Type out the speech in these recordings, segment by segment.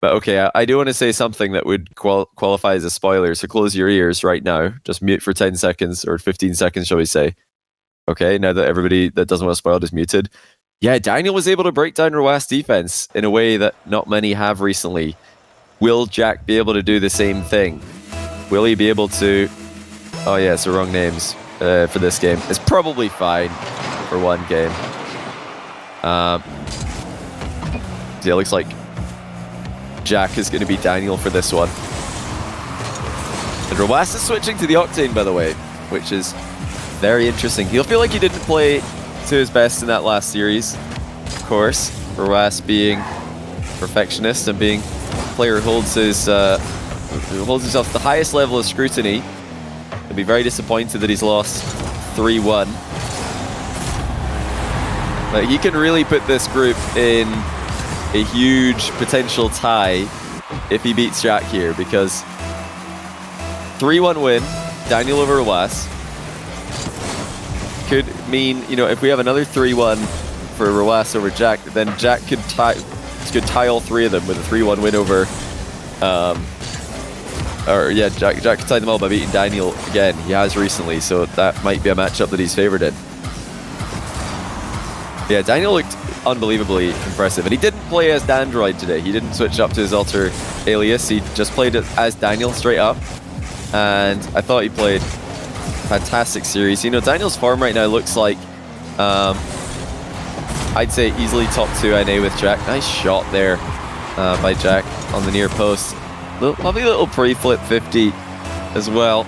But okay, I do want to say something that would qualify as a spoiler, so close your ears right now. Just mute for 10 seconds, or 15 seconds, shall we say. Okay, now that everybody that doesn't want to spoil is muted. Yeah, Daniel was able to break down Rw9's defense in a way that not many have recently. Will Jack be able to do the same thing? Will he be able to... Oh yeah, it's the wrong names for this game. It's probably fine for one game. Yeah, it looks like Jack is going to be Daniel for this one. And Rw9 is switching to the Octane, by the way, which is very interesting. He'll feel like he didn't play to his best in that last series, of course. Rw9 being perfectionist and being a player who holds himself to the highest level of scrutiny. He'll be very disappointed that he's lost 3-1. But he can really put this group in a huge potential tie if he beats Jack here, because 3-1 win, Daniel over Rw9, could mean, you know, if we have another 3-1 for Rw9 over Jack, then Jack could tie all three of them with a 3-1 win over, Jack could tie them all by beating Daniel again. He has recently, so that might be a matchup that he's favored in. Yeah, Daniel looked unbelievably impressive, and he didn't play as Dandroid today. He didn't switch up to his alter alias. He just played it as Daniel straight up, and I thought he played a fantastic series. You know, Daniel's form right now looks like, I'd say easily top 2 NA with Jack. Nice shot there by Jack on the near post. Lovely little pre-flip 50 as well.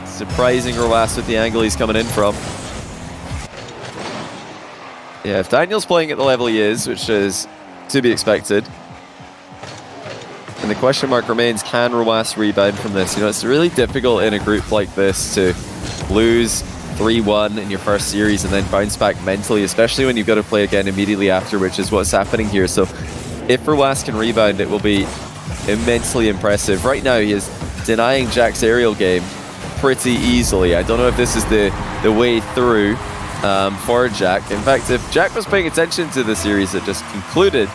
Surprising Rw9 with the angle he's coming in from. Yeah, if Daniel's playing at the level he is, which is to be expected, and the question mark remains, can Rw9 rebound from this? You know, it's really difficult in a group like this to lose 3-1 in your first series and then bounce back mentally, especially when you've got to play again immediately after, which is what's happening here. So if Rw9 can rebound, it will be immensely impressive. Right now, he is denying Jack's aerial game pretty easily. I don't know if this is the way through for Jack. In fact, if Jack was paying attention to the series that just concluded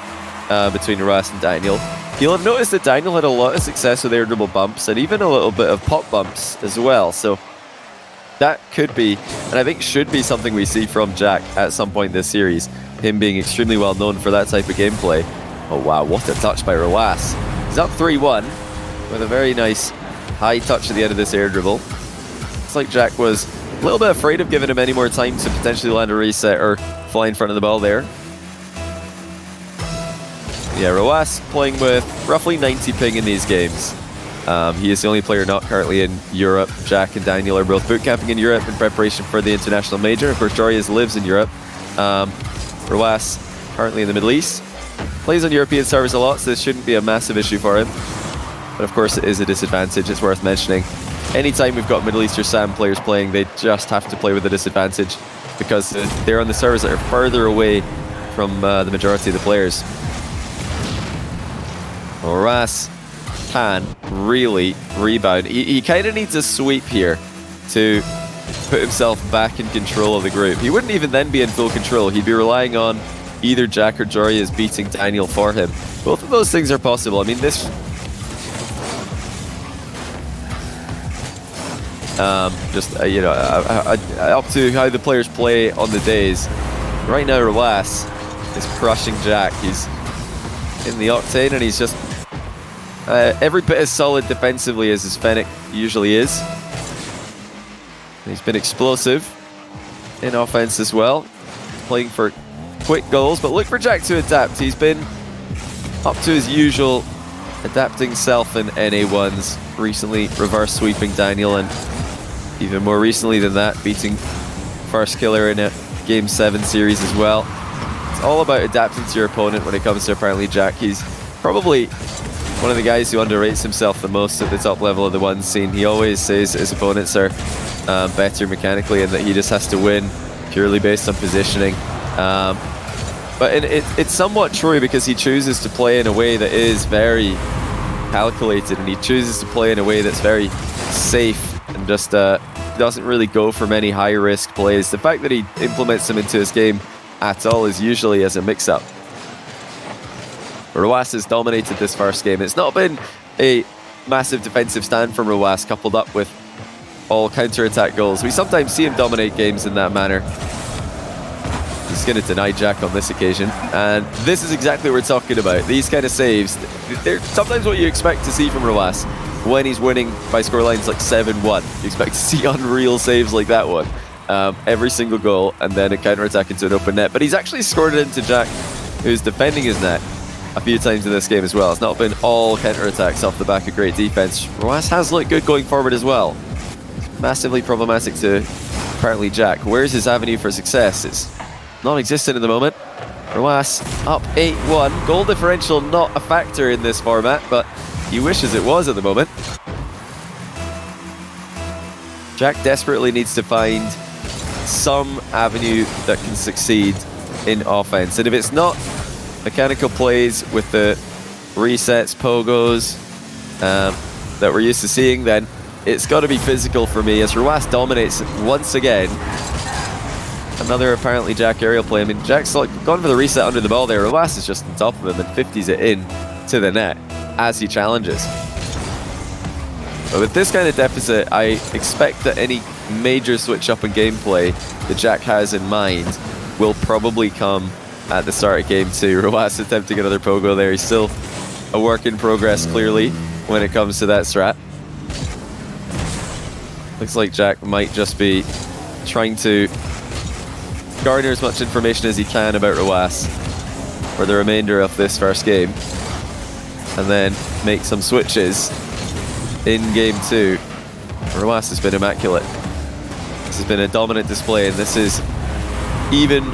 between Rw9 and Daniel, he'll have noticed that Daniel had a lot of success with air dribble bumps and even a little bit of pop bumps as well. So that could be, and I think should be, something we see from Jack at some point this series, him being extremely well known for that type of gameplay. Oh wow, what a touch by Rw9. He's up 3-1 with a very nice high touch at the end of this air dribble. Looks like Jack was a little bit afraid of giving him any more time to potentially land a reset or fly in front of the ball there. Yeah, Rw9 playing with roughly 90 ping in these games. He is the only player not currently in Europe. Jack and Daniel are both bootcamping in Europe in preparation for the international major. Of course, Jorius lives in Europe. Rw9 currently in the Middle East. Plays on European servers a lot, so this shouldn't be a massive issue for him. But of course, it is a disadvantage. It's worth mentioning. Anytime we've got Middle East or SAM players playing, they just have to play with a disadvantage because they're on the servers that are further away from the majority of the players. Rw9 can really rebound. He kind of needs a sweep here to put himself back in control of the group. He wouldn't even then be in full control. He'd be relying on either Jack or Jorius beating Daniel for him. Both of those things are possible. I mean, this... you know, up to how the players play on the days. Right now, Rw9 is crushing Jack. He's in the Octane, and he's just every bit as solid defensively as his Fennec usually is. He's been explosive in offense as well, playing for quick goals, but look for Jack to adapt. He's been up to his usual adapting self in NA1s, recently reverse sweeping Daniel, and even more recently than that, beating First Killer in a Game 7 series as well. It's all about adapting to your opponent when it comes to ApparentlyJack. He's probably one of the guys who underrates himself the most at the top level of the one scene. He always says his opponents are better mechanically and that he just has to win purely based on positioning. But it's somewhat true because he chooses to play in a way that is very calculated, and he chooses to play in a way that's very safe and just doesn't really go for many high-risk plays. The fact that he implements them into his game at all is usually as a mix-up. Rwas has dominated this first game. It's not been a massive defensive stand from Rwas, coupled up with all counter-attack goals. We sometimes see him dominate games in that manner. He's going to deny Jack on this occasion. And this is exactly what we're talking about. These kind of saves, they're sometimes what you expect to see from Rwas when he's winning by scorelines like 7-1. You expect to see unreal saves like that one. Every single goal, and then a counter-attack into an open net. But he's actually scored it into Jack, who's defending his net a few times in this game as well. It's not been all counter-attacks off the back of great defense. Rwas has looked good going forward as well. Massively problematic to ApparentlyJack. Where's his avenue for success? It's non-existent at the moment. Rwas up 8-1. Goal differential not a factor in this format, but he wishes it was at the moment. Jack desperately needs to find some avenue that can succeed in offense. And if it's not mechanical plays with the resets, pogos that we're used to seeing, then it's got to be physical for me as Rwas dominates once again. Another ApparentlyJack aerial play. I mean, Jack's like gone for the reset under the ball there. Rwas is just on top of him and 50s it in to the net as he challenges. But with this kind of deficit, I expect that any major switch up in gameplay that Jack has in mind will probably come at the start of game 2. Rwas attempting another pogo there. He's still a work in progress, clearly, when it comes to that strat. Looks like Jack might just be trying to garner as much information as he can about Rwas for the remainder of this first game, and then make some switches in game 2. Rwas has been immaculate. This has been a dominant display, and this is even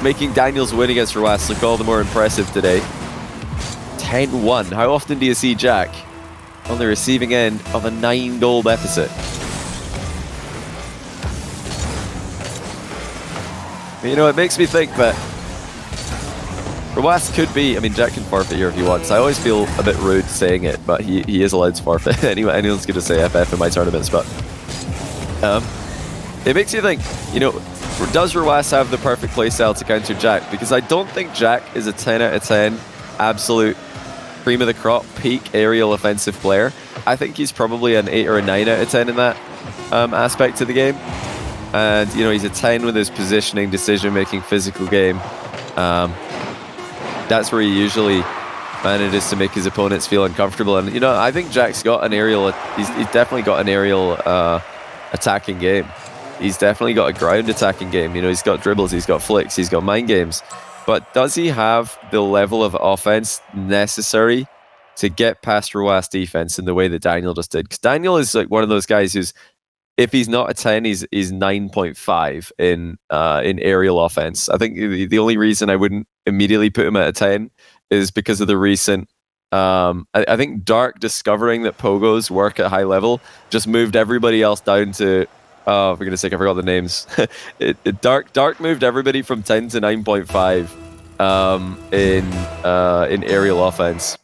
making Daniel's win against Rwas look all the more impressive today. 10-1. How often do you see Jack on the receiving end of a 9-goal deficit? You know, it makes me think that Rwas could be, I mean, Jack can forfeit here if he wants. I always feel a bit rude saying it, but he is allowed to forfeit. Anyone's going to say FF in my tournaments, but it makes you think, you know, does Rwas have the perfect playstyle to counter Jack? Because I don't think Jack is a 10 out of 10 absolute cream of the crop peak aerial offensive player. I think he's probably an 8 or a 9 out of 10 in that aspect of the game. And, you know, he's a 10 with his positioning, decision-making, physical game. That's where he usually manages to make his opponents feel uncomfortable. And, you know, I think Jack's got an aerial, he's definitely got an aerial attacking game. He's definitely got a ground attacking game. You know, he's got dribbles, he's got flicks, he's got mind games. But does he have the level of offense necessary to get past Rwas defense in the way that Daniel just did? Because Daniel is like one of those guys who's, if he's not a 10, he's 9.5 in aerial offense. I think the only reason I wouldn't immediately put him at a 10 is because of the recent... I think Dark discovering that pogos work at high level just moved everybody else down to... Oh, for goodness sake, I forgot the names. Dark moved everybody from 10 to 9.5 in aerial offense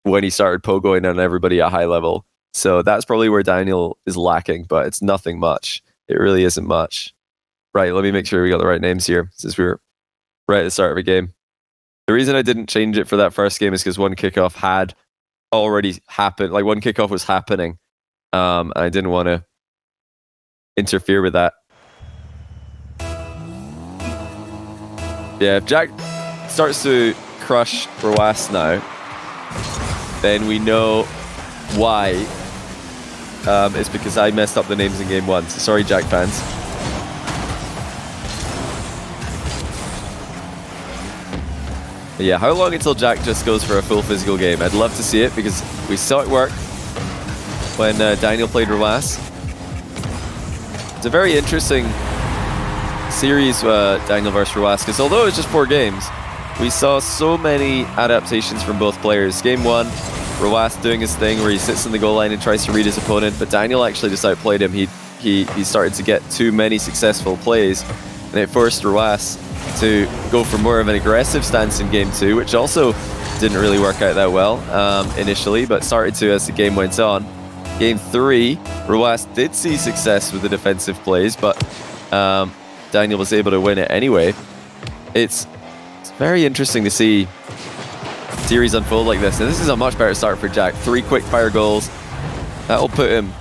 when he started pogoing on everybody at high level. So that's probably where Daniel is lacking, but it's nothing much. It really isn't much. Right, let me make sure we got the right names here, since we were right at the start of a game. The reason I didn't change it for that first game is because one kickoff had already happened. Like, one kickoff was happening. And I didn't want to interfere with that. Yeah, if Jack starts to crush Rwas now, then we know why. It's because I messed up the names in game 1. So sorry, Jack fans. But yeah, how long until Jack just goes for a full physical game? I'd love to see it because we saw it work when Daniel played Rwas. It's a very interesting series, Daniel versus Rwas, because although it was just 4 games, we saw so many adaptations from both players. Game 1, Rwas doing his thing where he sits in the goal line and tries to read his opponent, but Daniel actually just outplayed him. He started to get too many successful plays, and it forced Rwas to go for more of an aggressive stance in game 2, which also didn't really work out that well initially, but started to as the game went on. Game 3, Rwas did see success with the defensive plays, but Daniel was able to win it anyway. It's very interesting to see series unfold like this. And this is a much better start for Jack. 3 quick fire goals. That'll put him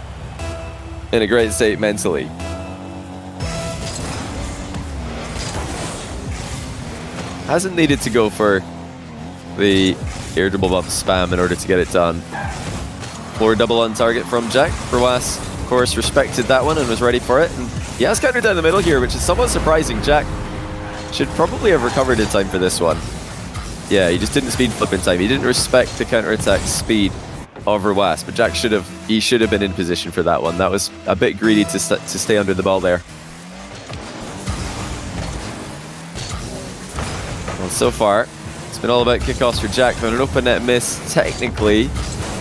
in a great state mentally. Hasn't needed to go for the air dribble bump spam in order to get it done. Floor double on target from Jack. Rwas, of course, respected that one and was ready for it. And he has countered down the middle here, which is somewhat surprising. Jack should probably have recovered in time for this one. Yeah, he just didn't speed flip in time. He didn't respect the counter-attack speed of Rwas, but Jack should have been in position for that one. That was a bit greedy to stay under the ball there. Well, so far, it's been all about kickoffs for Jack, but an open net miss, technically.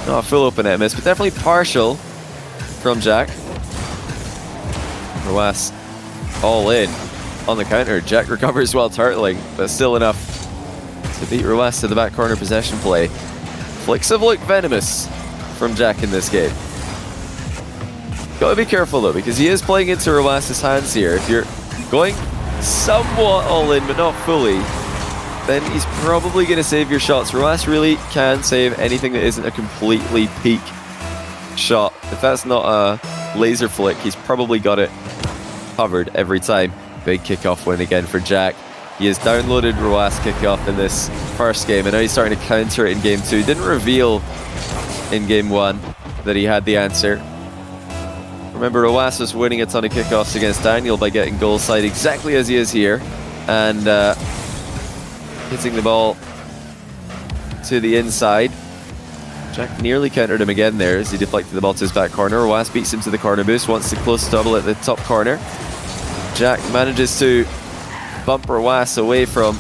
Not a full open net miss, but definitely partial from Jack. Rwas all in on the counter. Jack recovers while turtling, but still enough to beat Rwas to the back corner possession play. Flicks have looked venomous from Jack in this game. Gotta be careful though, because he is playing into Rwas' hands here. If you're going somewhat all in, but not fully, then he's probably going to save your shots. Rwas really can save anything that isn't a completely peak shot. If that's not a laser flick, he's probably got it covered every time. Big kickoff win again for Jack. He has downloaded Rwas kickoff in this first game, and now he's starting to counter it in game 2. Didn't reveal in game 1 that he had the answer. Remember, Rwas was winning a ton of kickoffs against Daniel by getting goal side exactly as he is here, and hitting the ball to the inside. Jack nearly countered him again there as he deflected the ball to his back corner. Rwas beats him to the corner boost, wants the close double at the top corner. Jack manages to bump Rwas away from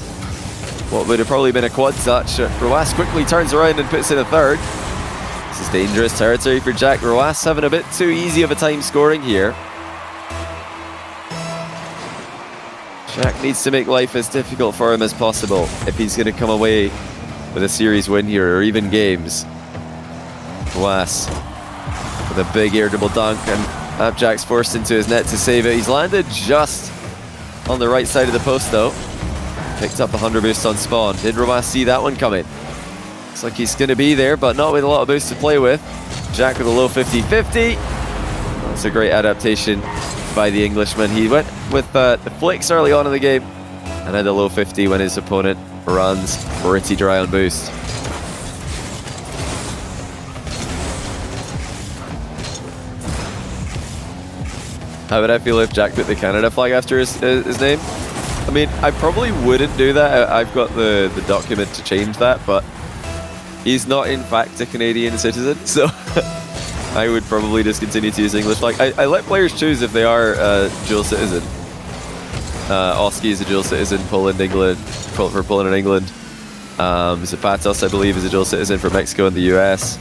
what would have probably been a quad touch. Rwas quickly turns around and puts in a third. This is dangerous territory for Jack. Rwas having a bit too easy of a time scoring here. Jack needs to make life as difficult for him as possible if he's going to come away with a series win here, or even games. Rwas with a big air dribble dunk, and Jack's forced into his net to save it. He's landed just on the right side of the post though. Picked up 100 boost on spawn. Did Rwas see that one coming? Looks like he's going to be there, but not with a lot of boost to play with. Jack with a low 50-50. That's a great adaptation by the Englishman. He went with the flicks early on in the game and had a low 50 when his opponent runs pretty dry on boost. How would I feel if Jack put the Canada flag after his name? I mean, I probably wouldn't do that. I've got the document to change that, but he's not in fact a Canadian citizen, so I would probably just continue to use English flag. I let players choose if they are dual citizen. Oski is a dual citizen, Poland, England, for Poland and England. Zapatos, I believe, is a dual citizen for Mexico and the US.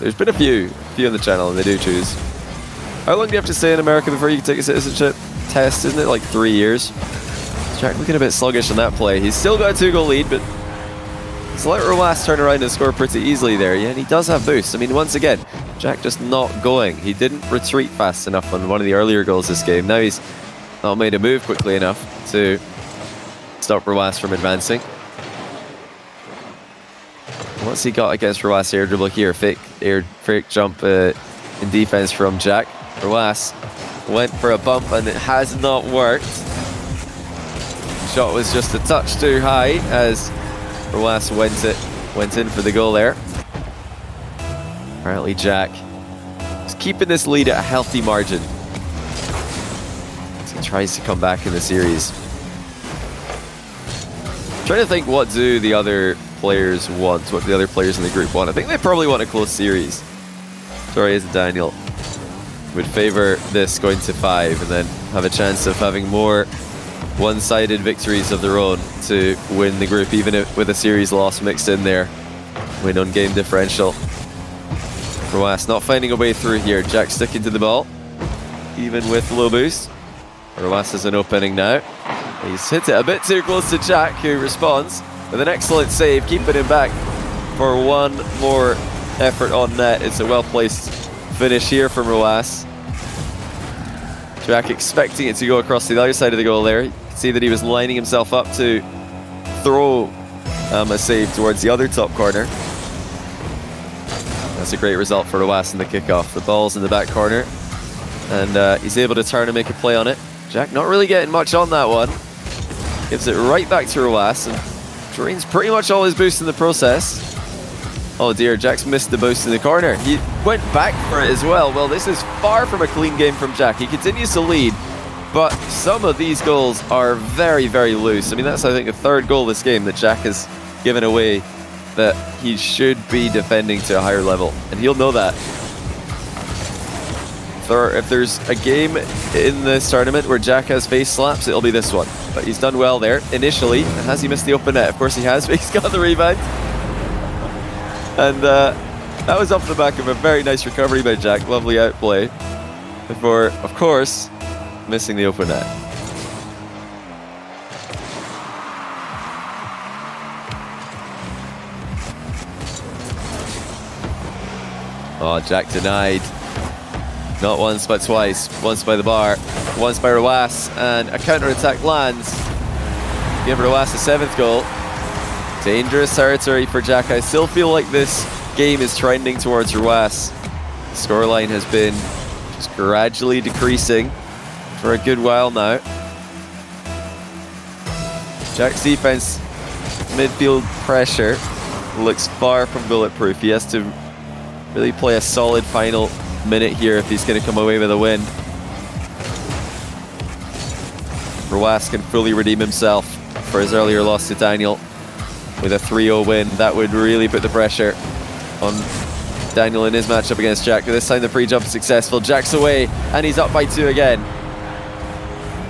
There's been a few on the channel, and they do choose. How long do you have to stay in America before you can take a citizenship test? Isn't it like 3 years? Jack looking a bit sluggish on that play. He's still got a 2-goal lead, but he's let Rwas turn around and score pretty easily there. Yeah, and he does have boost. I mean, once again, Jack just not going. He didn't retreat fast enough on one of the earlier goals this game. Now he's not made a move quickly enough to stop Rwas from advancing. What's he got against Rwas air dribble here? Fake jump in defense from Jack. Rwas went for a bump and it has not worked. Shot was just a touch too high as Rwas went in for the goal there. Apparently Jack is keeping this lead at a healthy margin as he tries to come back in the series. I'm trying to think, what do the other players want? What do the other players in the group want? I think they probably want a close series. Sorry, it's Daniel. Would favor this going to 5 and then have a chance of having more one-sided victories of their own to win the group, even if with a series loss mixed in there. Win on game differential. Rwas not finding a way through here. Jack sticking to the ball, even with low boost. Rwas has an opening now. He's hit it a bit too close to Jack, who responds with an excellent save, keeping him back for one more effort on net. It's a well-placed finish here from Rwas. Jack expecting it to go across to the other side of the goal there. You can see that he was lining himself up to throw a save towards the other top corner. That's a great result for Rw9 in the kickoff. The ball's in the back corner, and he's able to turn and make a play on it. Jack not really getting much on that one. Gives it right back to Rw9 and drains pretty much all his boost in the process. Oh dear, Jack's missed the boost in the corner. He went back for it as well. Well, this is far from a clean game from Jack. He continues to lead, but some of these goals are very, very loose. I mean, that's, I think, the third goal this game that Jack has given away that he should be defending to a higher level, and he'll know that. If there's a game in this tournament where Jack has face slaps, it'll be this one. But he's done well there initially. Has he missed the open net? Of course he has, but he's got the rebound. And that was off the back of a very nice recovery by Jack. Lovely outplay before, of course, missing the open net. Oh, Jack denied. Not once, but twice. Once by the bar, once by Rw9, and a counter-attack lands. Give Rw9 a 7th goal. Dangerous territory for Jack. I still feel like this game is trending towards Rw9. The scoreline has been just gradually decreasing for a good while now. Jack's defense, midfield pressure, looks far from bulletproof. He has to really play a solid final minute here if he's going to come away with a win. Rw9 can fully redeem himself for his earlier loss to Daniel with a 3-0 win. That would really put the pressure on Daniel in his matchup against Jack. This time the pre-jump is successful. Jack's away and he's up by 2 again.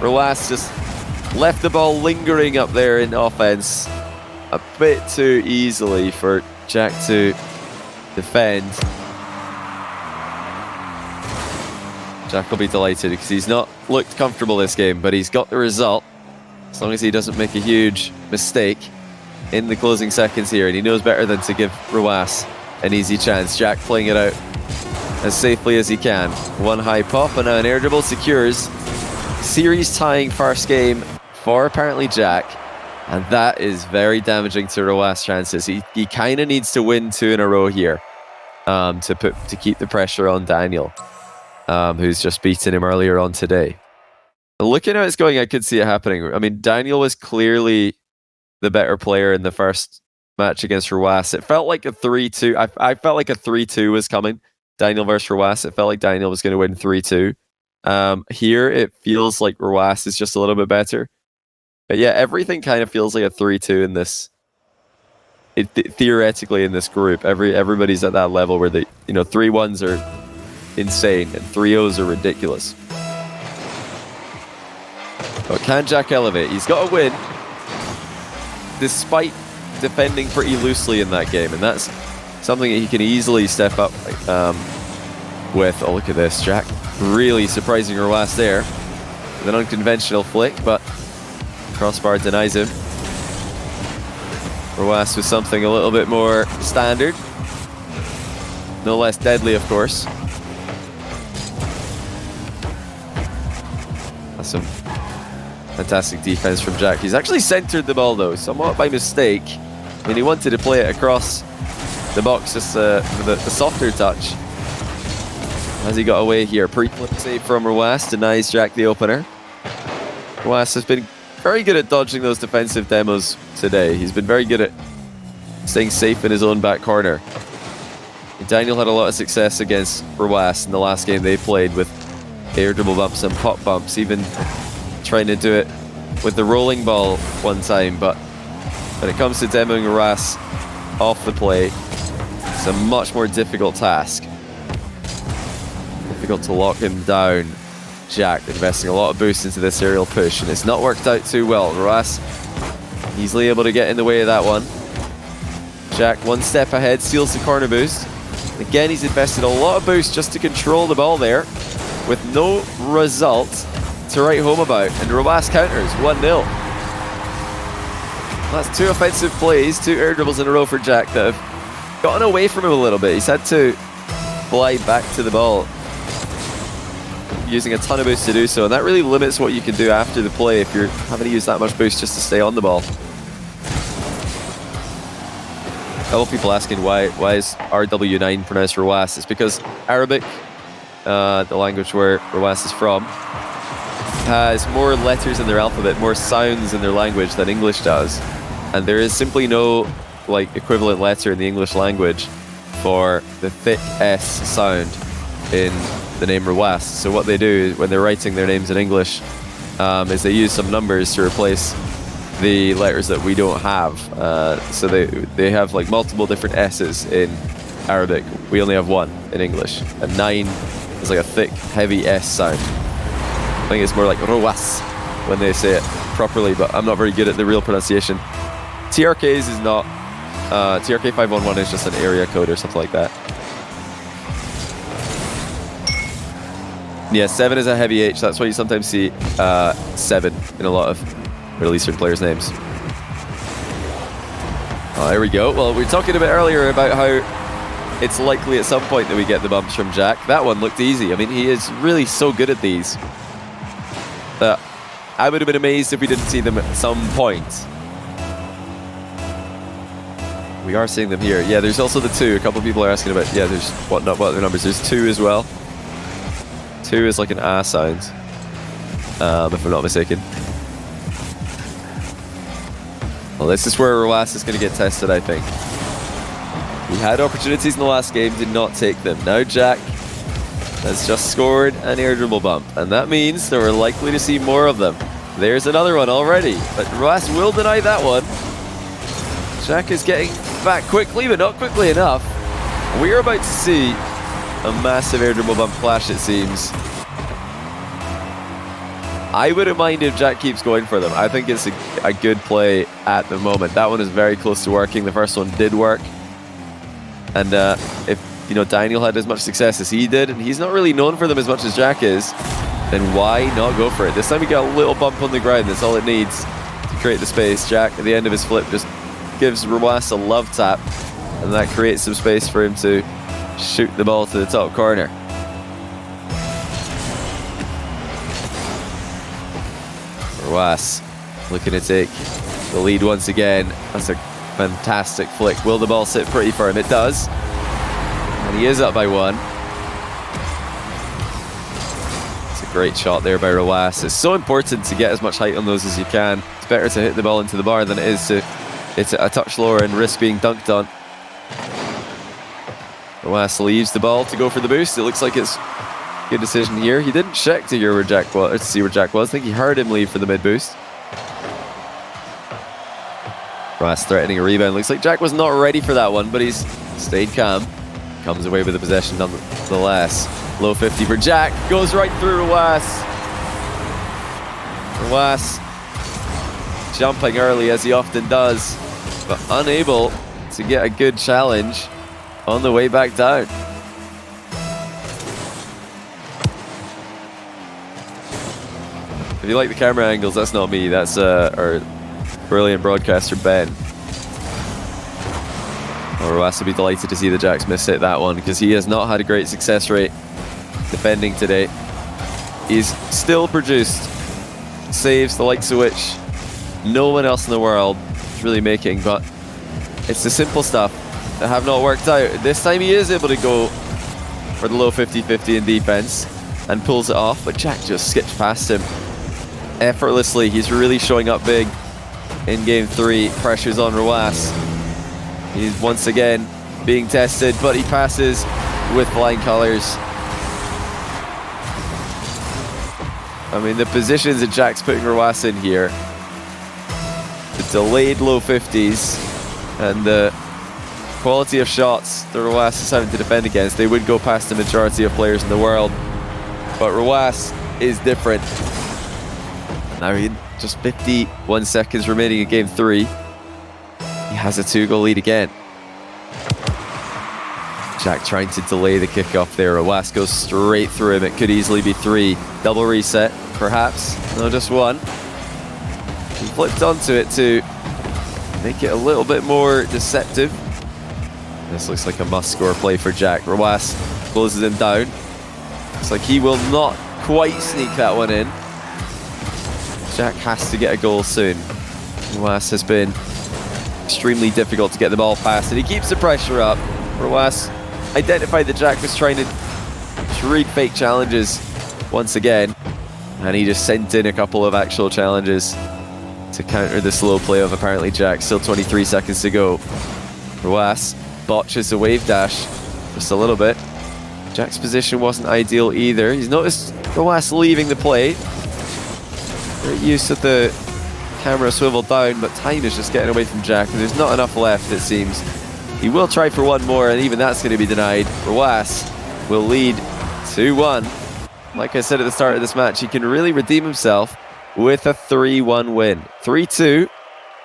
Rw9 just left the ball lingering up there in offense a bit too easily for Jack to defend. Jack will be delighted because he's not looked comfortable this game, but he's got the result as long as he doesn't make a huge mistake in the closing seconds here, and he knows better than to give Rw9 an easy chance. Jack playing it out as safely as he can. One high pop and now an air dribble secures series tying first game for ApparentlyJack, and that is very damaging to Rw9's chances. He kind of needs to win 2 in a row here to keep the pressure on Daniel, who's just beaten him earlier on today. Looking at how it's going, I could see it happening. I mean, Daniel was clearly the better player in the first match against Rw9. It felt like a 3-2. I felt like a 3-2 was coming. Daniel versus Rw9. It felt like Daniel was going to win 3-2. Here, it feels like Rw9 is just a little bit better. But yeah, everything kind of feels like a 3-2 in this. Theoretically, in this group, everybody's at that level where the 3-1s are insane and 3-0s are ridiculous. But can Jack elevate? He's got a win despite defending pretty loosely in that game, and that's something that he can easily step up with. Oh, look at this. Jack really surprising Rw9 there with an unconventional flick, but crossbar denies him. Rw9 with something a little bit more standard. No less deadly, of course. That's some fantastic defense from Jack. He's actually centered the ball though, somewhat by mistake. I mean, he wanted to play it across the box, just the softer touch. As he got away here, pre-flip save from Rw9 denies Jack the opener. Rw9 has been very good at dodging those defensive demos today. He's been very good at staying safe in his own back corner. Daniel had a lot of success against Rw9 in the last game they played with air dribble bumps and pop bumps, even trying to do it with the rolling ball one time. But when it comes to demoing Rw9 off the play, it's a much more difficult task. Difficult to lock him down. Jack investing a lot of boost into this aerial push, and it's not worked out too well. Rw9 easily able to get in the way of that one. Jack one step ahead, steals the corner boost. Again, he's invested a lot of boost just to control the ball there, with no result to write home about. And Rw9 counters 1-0. That's 2 offensive plays, 2 air dribbles in a row for Jack that have gotten away from him a little bit. He's had to fly back to the ball, using a ton of boost to do so, and that really limits what you can do after the play if you're having to use that much boost just to stay on the ball. couple people asking why is Rw9 pronounced Rwas. It's because Arabic, the language where Rwas is from, has more letters in their alphabet, more sounds in their language than English does. And there is simply no like equivalent letter in the English language for the thick S sound in the name Rwas. So what they do when they're writing their names in English is they use some numbers to replace the letters that we don't have. So they have like multiple different S's in Arabic. We only have one in English. And 9 is like a thick, heavy S sound. I think it's more like Rwas when they say it properly, but I'm not very good at the real pronunciation. TRKs is not. TRK 511 is just an area code or something like that. Yeah, 7 is a heavy H. That's why you sometimes see 7 in a lot of Middle Eastern players' names. Oh, there we go. Well, we were talking a bit earlier about how it's likely at some point that we get the bumps from Jack. That one looked easy. I mean, he is really so good at these. I would have been amazed if we didn't see them at some point. We are seeing them here. Yeah, there's also the 2. A couple of people are asking about, yeah, there's what are the numbers? There's 2 as well. 2 is like an A sound, if I'm not mistaken. Well, this is where Rwas is going to get tested, I think. He had opportunities in the last game, did not take them. Now Jack has just scored an air dribble bump, and that means that we're likely to see more of them. There's another one already, but Rwas will deny that one. Jack is getting back quickly, but not quickly enough. We're about to see a massive air dribble bump flash, it seems. I wouldn't mind if Jack keeps going for them. I think it's a good play at the moment. That one is very close to working. The first one did work. And if Daniel had as much success as he did, and he's not really known for them as much as Jack is, then why not go for it? This time he got a little bump on the ground. That's all it needs to create the space. Jack, at the end of his flip, just gives Rwas a love tap, and that creates some space for him to shoot the ball to the top corner. Rwas looking to take the lead once again. That's a fantastic flick. Will the ball sit pretty for him? It does. And he is up by 1. It's a great shot there by Rwas. It's so important to get as much height on those as you can. It's better to hit the ball into the bar than it is to hit it a touch lower and risk being dunked on. Rwas leaves the ball to go for the boost. It looks like it's a good decision here. He didn't check to hear where Jack was, or to see where Jack was. I think he heard him leave for the mid boost. Rwas threatening a rebound. Looks like Jack was not ready for that one, but he's stayed calm. Comes away with the possession nonetheless. Low 50 for Jack. Goes right through Rwas. Rwas jumping early as he often does, but unable to get a good challenge on the way back down. If you like the camera angles, that's not me. That's our brilliant broadcaster, Ben. Rwas will be delighted to see the Jacks miss hit that one, because he has not had a great success rate defending today. He's still produced saves the likes of which no one else in the world is really making, but it's the simple stuff that have not worked out. This time he is able to go for the low 50-50 in defense and pulls it off, but Jack just skips past him effortlessly. He's really showing up big in game 3. Pressure's on Rwas. He's once again being tested, but he passes with flying colors. I mean, the positions that Jack's putting Rwas in here, the delayed low 50s, and the quality of shots that Rwas is having to defend against, they would go past the majority of players in the world. But Rwas is different. Now, just 51 seconds remaining in game 3. He has a 2-goal lead again. Jack trying to delay the kickoff there. Rwas goes straight through him. It could easily be 3. Double reset, perhaps. No, just 1. He flipped onto it to make it a little bit more deceptive. This looks like a must-score play for Jack. Rwas closes him down. Looks like he will not quite sneak that one in. Jack has to get a goal soon. Rwas has been extremely difficult to get the ball past, and he keeps the pressure up. Rw9 identified that Jack was trying to read fake challenges once again, and he just sent in a couple of actual challenges to counter the slow play of ApparentlyJack. Still 23 seconds to go. Rw9 botches the wave dash just a little bit. Jack's position wasn't ideal either. He's noticed Rw9 leaving the plate. Very used to the camera swivel down, but time is just getting away from Jack, and there's not enough left, it seems. He will try for one more, and even that's going to be denied. Rw9 will lead 2-1. Like I said at the start of this match, he can really redeem himself with a 3-1 win. 3-2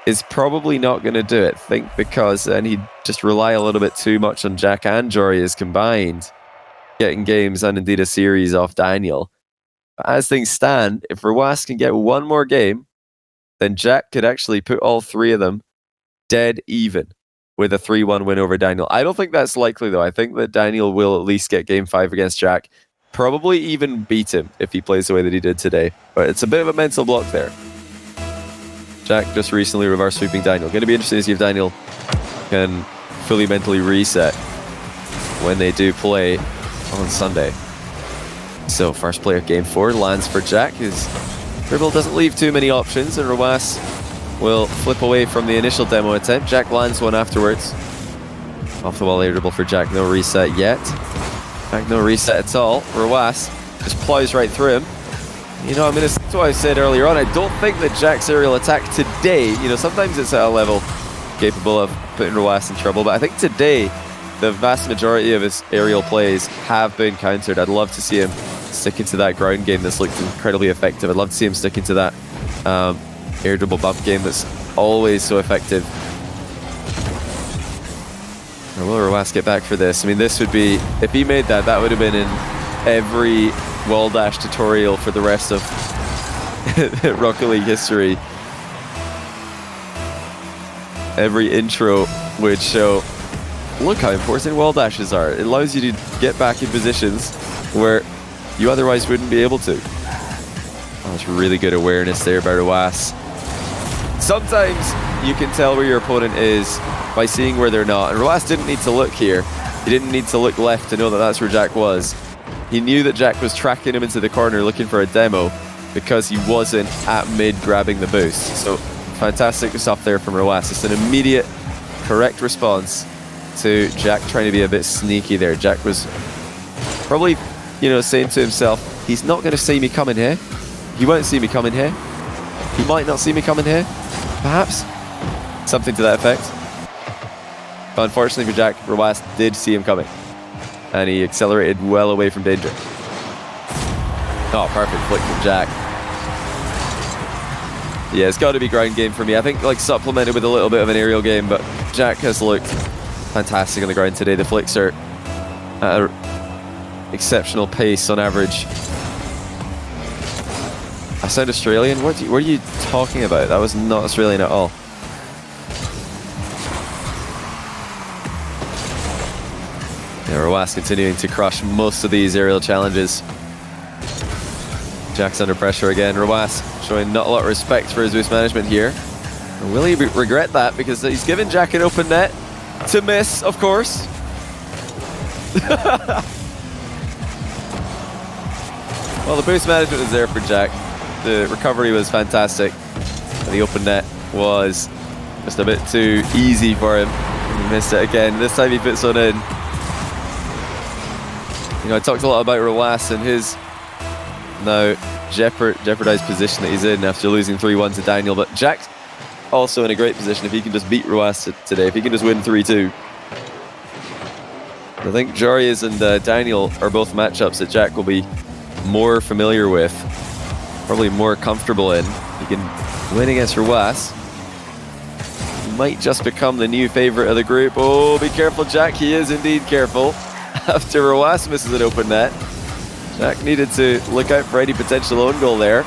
is probably not going to do it, I think, because then he'd just rely a little bit too much on Jack and Jory combined, getting games and indeed a series off Daniel. But as things stand, if Rw9 can get one more game, then Jack could actually put all three of them dead even with a 3-1 win over Daniel. I don't think that's likely, though. I think that Daniel will at least get game 5 against Jack. Probably even beat him if he plays the way that he did today. But it's a bit of a mental block there. Jack just recently reverse sweeping Daniel. Going to be interesting to see if Daniel can fully mentally reset when they do play on Sunday. So first player game 4 lands for Jack. His dribble doesn't leave too many options, and Rw9 will flip away from the initial demo attempt. Jack lands one afterwards. Off the wall air dribble for Jack. No reset yet. In fact, no reset at all. Rw9 just plows right through him. You know, I mean, it's what I said earlier on. I don't think that Jack's aerial attack today, you know, sometimes it's at a level capable of putting Rw9 in trouble, but I think today the vast majority of his aerial plays have been countered. I'd love to see him sticking to that ground game that's looked incredibly effective. I'd love to see him sticking to that air dribble bump game that's always so effective. Or will Rw9 get back for this? I mean, this would be, if he made that, that would have been in every wall dash tutorial for the rest of Rocket League history. Every intro would show, look how important wall dashes are. It allows you to get back in positions where you otherwise wouldn't be able to. Oh, that's really good awareness there by Rw9. Sometimes you can tell where your opponent is by seeing where they're not. And Rw9 didn't need to look here. He didn't need to look left to know that that's where Jack was. He knew that Jack was tracking him into the corner looking for a demo because he wasn't at mid grabbing the boost. So fantastic stuff there from Rw9. It's an immediate correct response to Jack trying to be a bit sneaky there. Jack was probably, you know, saying to himself, he's not going to see me coming here. He won't see me coming here. He might not see me coming here. Perhaps. Something to that effect. But unfortunately for Jack, Rw9 did see him coming. And he accelerated well away from danger. Oh, perfect flick from Jack. Yeah, it's got to be ground game for me. I think like supplemented with a little bit of an aerial game, but Jack has looked fantastic on the ground today. The flicks are at an exceptional pace on average. I sound Australian? What are you talking about? That was not Australian at all. Yeah, Rw9 continuing to crush most of these aerial challenges. Jack's under pressure again. Rw9 showing not a lot of respect for his boost management here. And will he regret that? Because he's given Jack an open net to miss, of course. Well, the boost management was there for Jack. The recovery was fantastic. And the open net was just a bit too easy for him. He missed it again. This time he puts one in. You know, I talked a lot about Rw9 and his now jeopardized position that he's in after losing 3-1 to Daniel, but Jack's also in a great position if he can just beat Rw9 today, if he can just win 3-2. I think Jory and Daniel are both matchups that Jack will be more familiar with, probably more comfortable in. He can win against Rw9. He might just become the new favorite of the group. Oh, be careful, Jack. He is indeed careful. After Rw9 misses an open net, Jack needed to look out for any potential own goal there.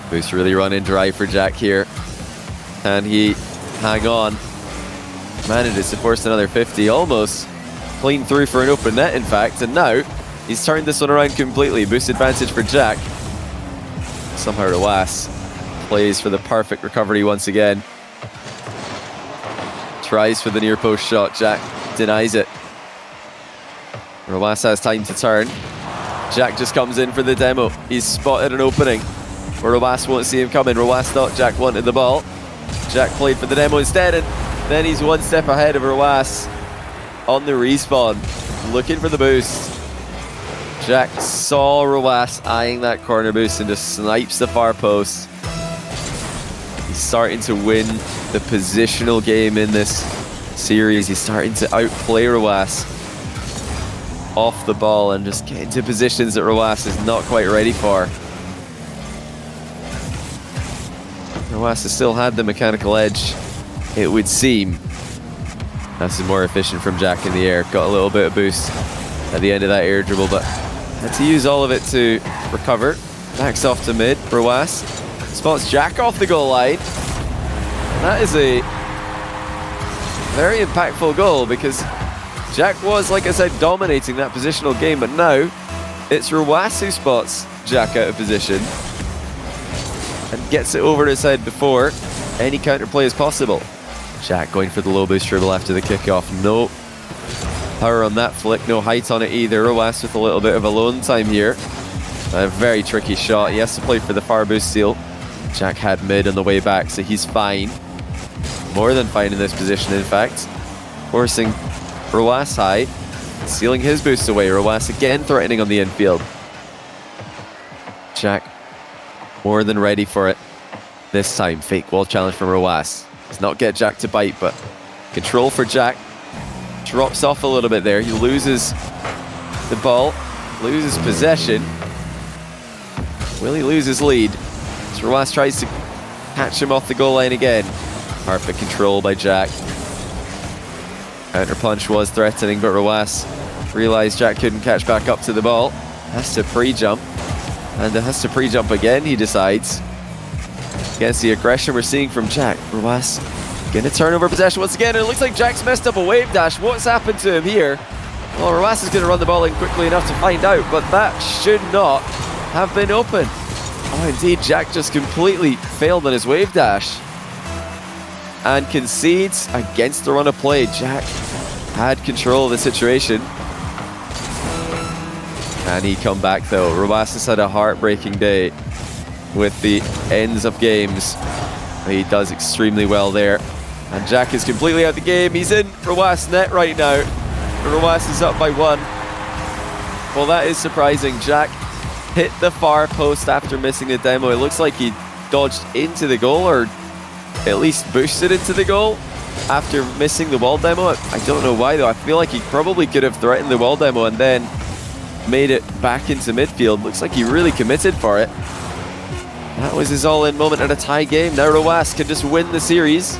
Boost really running dry for Jack here. Can he hang on? Manages to force another 50, almost clean through for an open net, in fact. And now he's turned this one around completely. Boost advantage for Jack. Somehow Rw9 plays for the perfect recovery once again. Tries for the near post shot. Jack denies it. Rwas has time to turn. Jack just comes in for the demo. He's spotted an opening where Rwas won't see him coming. Rwas thought Jack wanted the ball. Jack played for the demo instead, and then he's one step ahead of Rwas on the respawn, looking for the boost. Jack saw Rwas eyeing that corner boost and just snipes the far post. He's starting to win the positional game in this series. He's starting to outplay Rwas off the ball and just get into positions that Rwas is not quite ready for. Rwas has still had the mechanical edge, it would seem. That's more efficient from Jack in the air. Got a little bit of boost at the end of that air dribble, but had to use all of it to recover. Backs off to mid. Rwas spots Jack off the goal line. That is a very impactful goal because Jack was, like I said, dominating that positional game, but now it's Rwas who spots Jack out of position and gets it over his head before any counterplay is possible. Jack going for the low boost dribble after the kickoff. No power on that flick, no height on it either. Rwas with a little bit of alone time here. A very tricky shot. He has to play for the far boost steal. Jack had mid on the way back, so he's fine. More than fine in this position, in fact. Forcing Rwas high, stealing his boost away. Rwas again threatening on the infield. Jack more than ready for it this time. Fake wall challenge from Rwas. Does not get Jack to bite, but control for Jack. Drops off a little bit there. He loses the ball, loses possession. Will he lose his lead? As Rwas tries to catch him off the goal line again. Perfect control by Jack. Counter punch was threatening, but Rwas realized Jack couldn't catch back up to the ball. Has to pre-jump. And has to pre-jump again, he decides. Against the aggression we're seeing from Jack. Rwas gonna turn over possession once again, and it looks like Jack's messed up a wave dash. What's happened to him here? Well, Rwas is gonna run the ball in quickly enough to find out, but that should not have been open. Oh, indeed, Jack just completely failed on his wave dash and concedes against the run of play. Jack had control of the situation. Can he come back though? Rwas has had a heartbreaking day with the ends of games. He does extremely well there. And Jack is completely out of the game. He's in Rwas net right now. Rwas is up by 1. Well, that is surprising. Jack hit the far post after missing the demo. It looks like he dodged into the goal, or at least boosted into the goal after missing the wall demo. I don't know why though. I feel like he probably could have threatened the wall demo and then made it back into midfield. Looks like he really committed for it. That was his all-in moment at a tie game. Now Rwas can just win the series.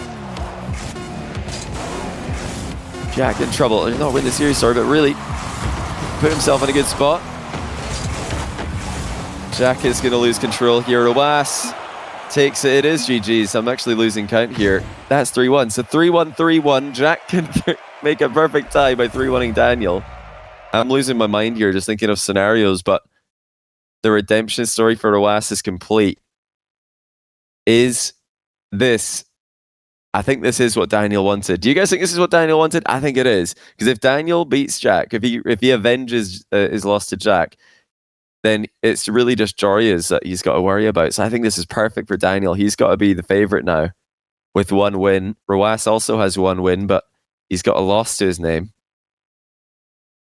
Jack in trouble. Not win the series, sorry, but really put himself in a good spot. Jack is going to lose control here. Rwas takes it. It is GG's. I'm actually losing count here. That's 3-1. So 3-1, 3-1. Jack can make a perfect tie by 3-1ing Daniel. I'm losing my mind here just thinking of scenarios, but the redemption story for Rwas is complete. Is this... I think this is what Daniel wanted. Do you guys think this is what Daniel wanted? I think it is. Because if Daniel beats Jack, if he avenges his loss to Jack, then it's really just Joria's that he's got to worry about. So I think this is perfect for Daniel. He's got to be the favourite now with 1 win. Rwas also has 1 win, but he's got a loss to his name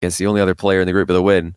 against the only other player in the group with a win.